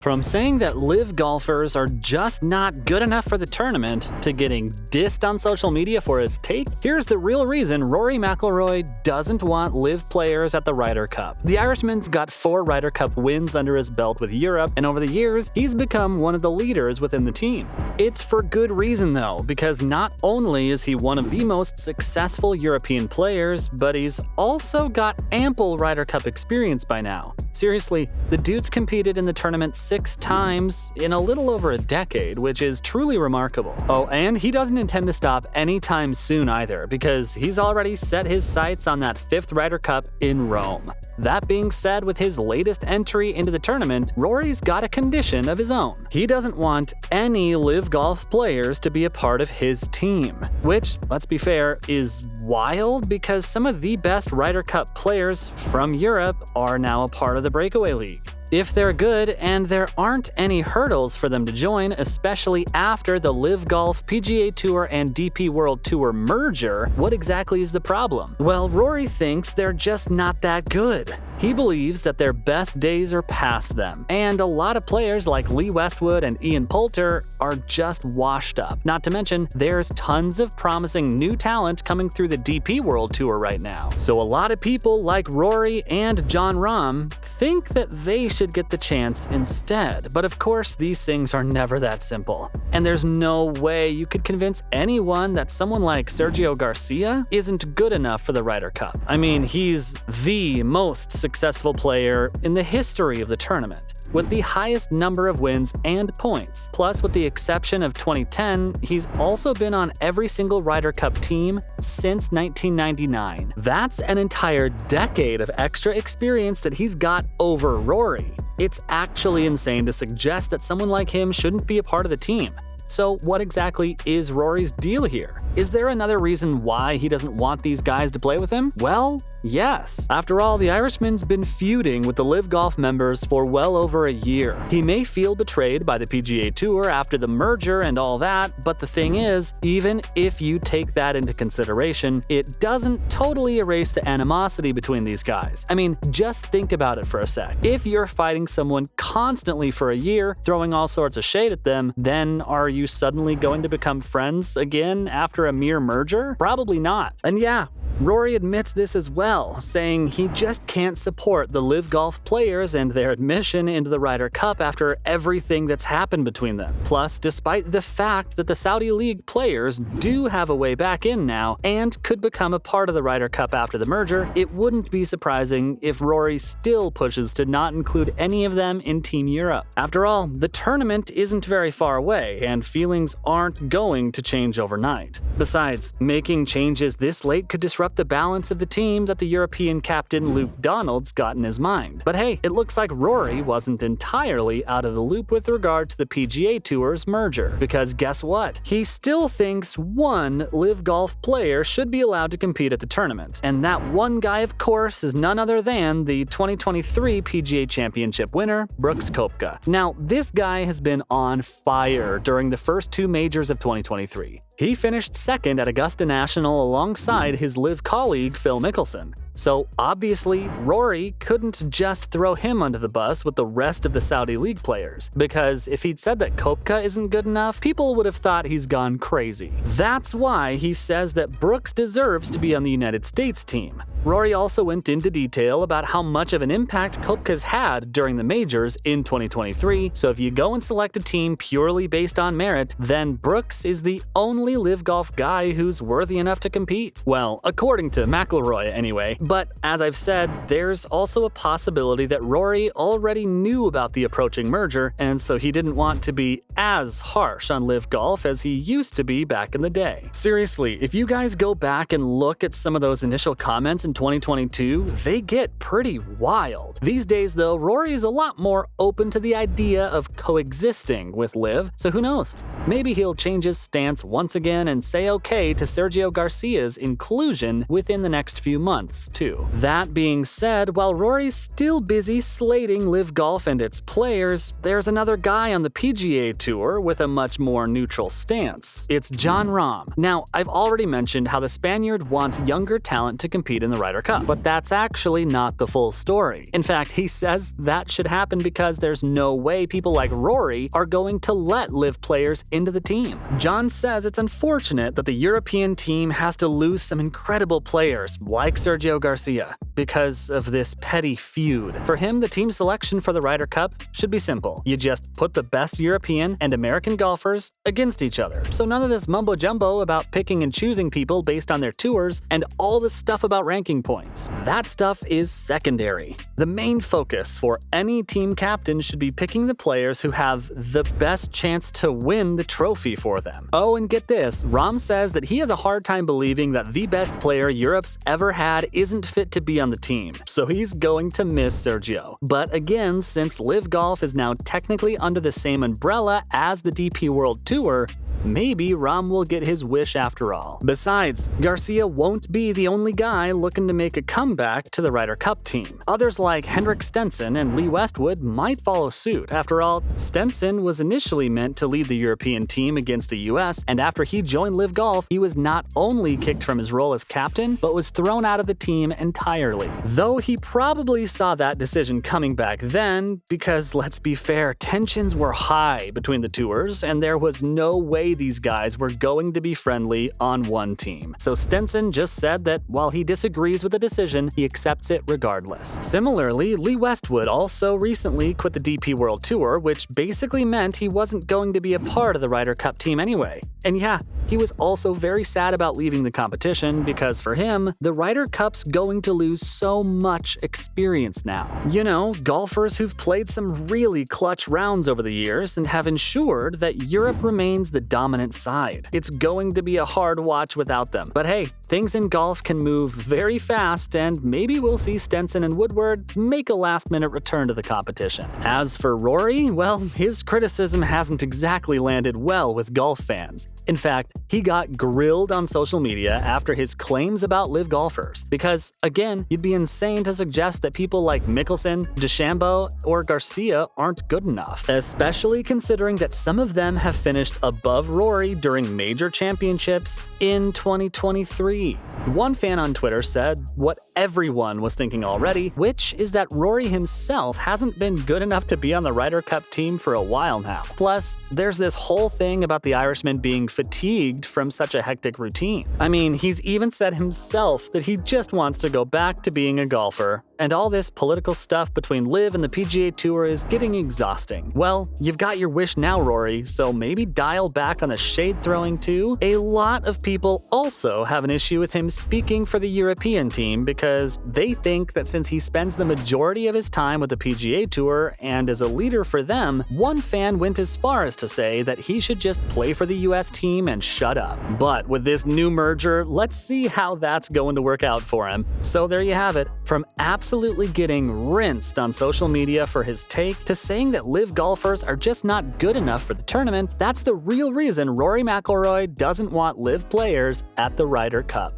From saying that LIV golfers are just not good enough for the tournament to getting dissed on social media for his take, here's the real reason Rory McIlroy doesn't want LIV players at the Ryder Cup. The Irishman's got 4 Ryder Cup wins under his belt with Europe, and over the years, he's become one of the leaders within the team. It's for good reason though, because not only is he one of the most successful European players, but he's also got ample Ryder Cup experience by now. Seriously, the dude's competed in the tournament 6 times in a little over a decade, which is truly remarkable. Oh, and he doesn't intend to stop anytime soon either, because he's already set his sights on that 5th Ryder Cup in Rome. That being said, with his latest entry into the tournament, Rory's got a condition of his own. He doesn't want any LIV golf players to be a part of his team, which, let's be fair, is wild because some of the best Ryder Cup players from Europe are now a part of the breakaway league. If they're good and there aren't any hurdles for them to join, especially after the LIV Golf, PGA Tour, and DP World Tour merger, what exactly is the problem? Well, Rory thinks they're just not that good. He believes that their best days are past them, and a lot of players like Lee Westwood and Ian Poulter are just washed up. Not to mention, there's tons of promising new talent coming through the DP World Tour right now. So a lot of people like Rory and Jon Rahm think that they should get the chance instead. But of course, these things are never that simple. And there's no way you could convince anyone that someone like Sergio Garcia isn't good enough for the Ryder Cup. I mean, he's the most successful player in the history of the tournament, with the highest number of wins and points. Plus, with the exception of 2010, he's also been on every single Ryder Cup team since 1999. That's an entire decade of extra experience that he's got over Rory. It's actually insane to suggest that someone like him shouldn't be a part of the team. So what exactly is Rory's deal here? Is there another reason why he doesn't want these guys to play with him? Well, yes. After all, the Irishman's been feuding with the LIV Golf members for well over a year. He may feel betrayed by the PGA Tour after the merger and all that, but the thing is, even if you take that into consideration, it doesn't totally erase the animosity between these guys. I mean, just think about it for a sec. If you're fighting someone constantly for a year, throwing all sorts of shade at them, then are you suddenly going to become friends again after a mere merger? Probably not. And yeah, Rory admits this as well, saying he just can't support the LIV Golf players and their admission into the Ryder Cup after everything that's happened between them. Plus, despite the fact that the Saudi League players do have a way back in now and could become a part of the Ryder Cup after the merger, it wouldn't be surprising if Rory still pushes to not include any of them in Team Europe. After all, the tournament isn't very far away, and feelings aren't going to change overnight. Besides, making changes this late could disrupt the balance of the team that the European captain Luke Donald's got in his mind. But hey, it looks like Rory wasn't entirely out of the loop with regard to the PGA Tour's merger, because guess what? He still thinks one LIV Golf player should be allowed to compete at the tournament, and that one guy, of course, is none other than the 2023 PGA Championship winner, Brooks Koepka. Now, this guy has been on fire during the first 2 majors of 2023. He finished second at Augusta National alongside his LIV colleague Phil Mickelson. So obviously, Rory couldn't just throw him under the bus with the rest of the Saudi League players, because if he'd said that Koepka isn't good enough, people would have thought he's gone crazy. That's why he says that Brooks deserves to be on the United States team. Rory also went into detail about how much of an impact Koepka's had during the majors in 2023, so if you go and select a team purely based on merit, then Brooks is the only LIV Golf guy who's worthy enough to compete. Well, according to McIlroy anyway. But as I've said, there's also a possibility that Rory already knew about the approaching merger, and so he didn't want to be as harsh on LIV Golf as he used to be back in the day. Seriously, if you guys go back and look at some of those initial comments in 2022, they get pretty wild. These days though, Rory's a lot more open to the idea of coexisting with LIV, so who knows? Maybe he'll change his stance once again and say okay to Sergio Garcia's inclusion within the next few months, too. That being said, while Rory's still busy slating LIV Golf and its players, there's another guy on the PGA Tour with a much more neutral stance. It's Jon Rahm. Now, I've already mentioned how the Spaniard wants younger talent to compete in the Ryder Cup, but that's actually not the full story. In fact, he says that should happen because there's no way people like Rory are going to let LIV players into the team. Jon says it's unfortunate that the European team has to lose some incredible players like Sergio Garcia because of this petty feud. For him, the team selection for the Ryder Cup should be simple. You just put the best European and American golfers against each other. So none of this mumbo-jumbo about picking and choosing people based on their tours and all the stuff about ranking points. That stuff is secondary. The main focus for any team captain should be picking the players who have the best chance to win the trophy for them. Oh, and get this, Rahm says that he has a hard time believing that the best player Europe's ever had isn't fit to be on the team, so he's going to miss Sergio. But again, since LIV Golf is now technically under the same umbrella as the DP World Tour, maybe Rahm will get his wish after all. Besides, Garcia won't be the only guy looking to make a comeback to the Ryder Cup team. Others like Henrik Stenson and Lee Westwood might follow suit. After all, Stenson was initially meant to lead the European team against the US, and after he joined LIV Golf, he was not only kicked from his role as captain, but was thrown out of the team entirely. Though he probably saw that decision coming back then, because let's be fair, tensions were high between the tours, and there was no way these guys were going to be friendly on one team. So Stenson just said that while he disagrees with the decision, he accepts it regardless. Similarly, Lee Westwood also recently quit the DP World Tour, which basically meant he wasn't going to be a part of the Ryder Cup team anyway. And yeah, he was also very sad about leaving the competition because for him, the Ryder Cup's going to lose so much experience now. You know, golfers who've played some really clutch rounds over the years and have ensured that Europe remains the dominant side. It's going to be a hard watch without them. But hey, things in golf can move very fast, and maybe we'll see Stenson and Woodward make a last-minute return to the competition. As for Rory, well, his criticism hasn't exactly landed well with golf fans. In fact, he got grilled on social media after his claims about LIV golfers. Because, again, you'd be insane to suggest that people like Mickelson, DeChambeau, or Garcia aren't good enough, especially considering that some of them have finished above Rory during major championships in 2023. One fan on Twitter said what everyone was thinking already, which is that Rory himself hasn't been good enough to be on the Ryder Cup team for a while now. Plus, there's this whole thing about the Irishman being fatigued from such a hectic routine. I mean, he's even said himself that he just wants to go back to being a golfer. And all this political stuff between LIV and the PGA Tour is getting exhausting. Well, you've got your wish now, Rory, so maybe dial back on the shade throwing too. A lot of people also have an issue with him speaking for the European team because they think that since he spends the majority of his time with the PGA Tour and is a leader for them, one fan went as far as to say that he should just play for the US team and shut up. But with this new merger, let's see how that's going to work out for him. So there you have it. From absolutely getting rinsed on social media for his take to saying that LIV golfers are just not good enough for the tournament, that's the real reason Rory McIlroy doesn't want LIV players at the Ryder Cup.